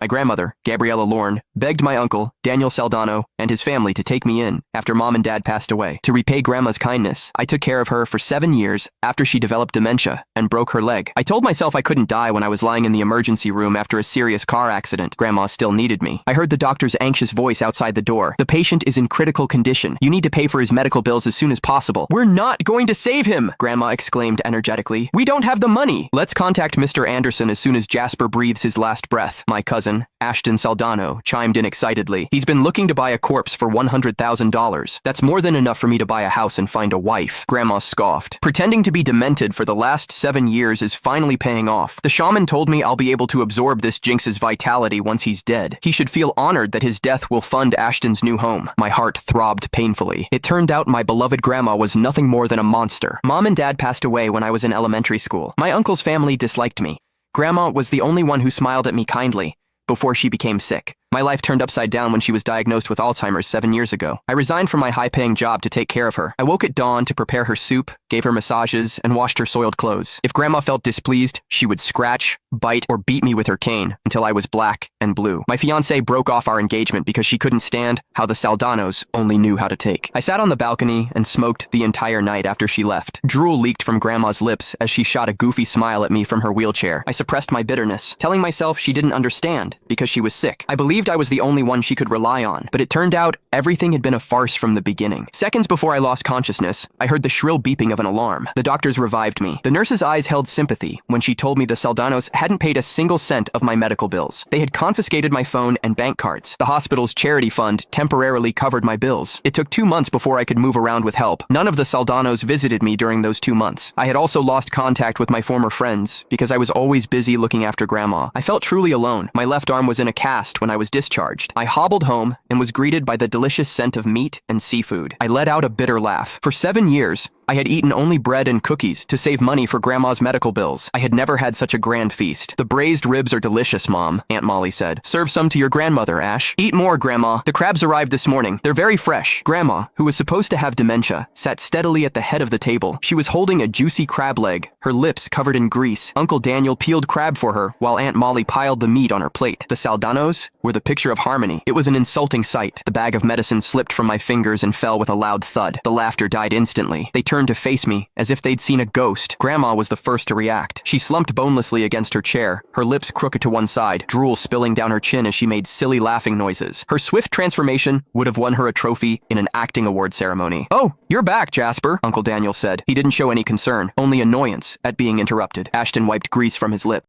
My grandmother, Gabriella Lorne, begged my uncle, Daniel Saldano, and his family to take me in after Mom and Dad passed away. To repay Grandma's kindness, I took care of her for 7 years after she developed dementia and broke her leg. I told myself I couldn't die when I was lying in the emergency room after a serious car accident. Grandma still needed me. I heard the doctor's anxious voice outside the door. The patient is in critical condition. You need to pay for his medical bills as soon as possible. We're not going to save him, Grandma exclaimed energetically. We don't have the money. Let's contact Mr. Anderson as soon as Jasper breathes his last breath. My cousin, Ashton Saldano, chimed in excitedly. He's been looking to buy a corpse for $100,000. That's more than enough for me to buy a house and find a wife. Grandma scoffed. Pretending to be demented for the last 7 years is finally paying off. The shaman told me I'll be able to absorb this jinx's vitality once he's dead. He should feel honored that his death will fund Ashton's new home. My heart throbbed painfully. It turned out my beloved grandma was nothing more than a monster. Mom and Dad passed away when I was in elementary school. My uncle's family disliked me. Grandma was the only one who smiled at me kindly before she became sick. My life turned upside down when she was diagnosed with Alzheimer's 7 years ago. I resigned from my high-paying job to take care of her. I woke at dawn to prepare her soup, gave her massages, and washed her soiled clothes. If Grandma felt displeased, she would scratch, bite, or beat me with her cane until I was black and blue. My fiancé broke off our engagement because she couldn't stand how the Saldanos only knew how to take. I sat on the balcony and smoked the entire night after she left. Drool leaked from Grandma's lips as she shot a goofy smile at me from her wheelchair. I suppressed my bitterness, telling myself she didn't understand because she was sick. I believed I was the only one she could rely on, but it turned out everything had been a farce from the beginning. Seconds before I lost consciousness, I heard the shrill beeping of an alarm. The doctors revived me. The nurse's eyes held sympathy when she told me the Saldanos hadn't paid a single cent of my medical bills. They had confiscated my phone and bank cards. The hospital's charity fund temporarily covered my bills. It took 2 months before I could move around with help. None of the Saldanos visited me during those 2 months. I had also lost contact with my former friends because I was always busy looking after Grandma. I felt truly alone. My left arm was in a cast when I was discharged. I hobbled home and was greeted by the delicious scent of meat and seafood. I let out a bitter laugh. For 7 years, I had eaten only bread and cookies to save money for Grandma's medical bills. I had never had such a grand feast. The braised ribs are delicious, Mom, Aunt Molly said. Serve some to your grandmother, Ash. Eat more, Grandma. The crabs arrived this morning. They're very fresh. Grandma, who was supposed to have dementia, sat steadily at the head of the table. She was holding a juicy crab leg, her lips covered in grease. Uncle Daniel peeled crab for her while Aunt Molly piled the meat on her plate. The Saldanos were the picture of harmony. It was an insulting sight. The bag of medicine slipped from my fingers and fell with a loud thud. The laughter died instantly. They turned to face me as if they'd seen a ghost. Grandma was the first to react. She slumped bonelessly against her chair, her lips crooked to one side, drool spilling down her chin as she made silly laughing noises. Her swift transformation would have won her a trophy in an acting award ceremony. "Oh, you're back, Jasper," Uncle Daniel said. He didn't show any concern, only annoyance at being interrupted. Ashton wiped grease from his lip.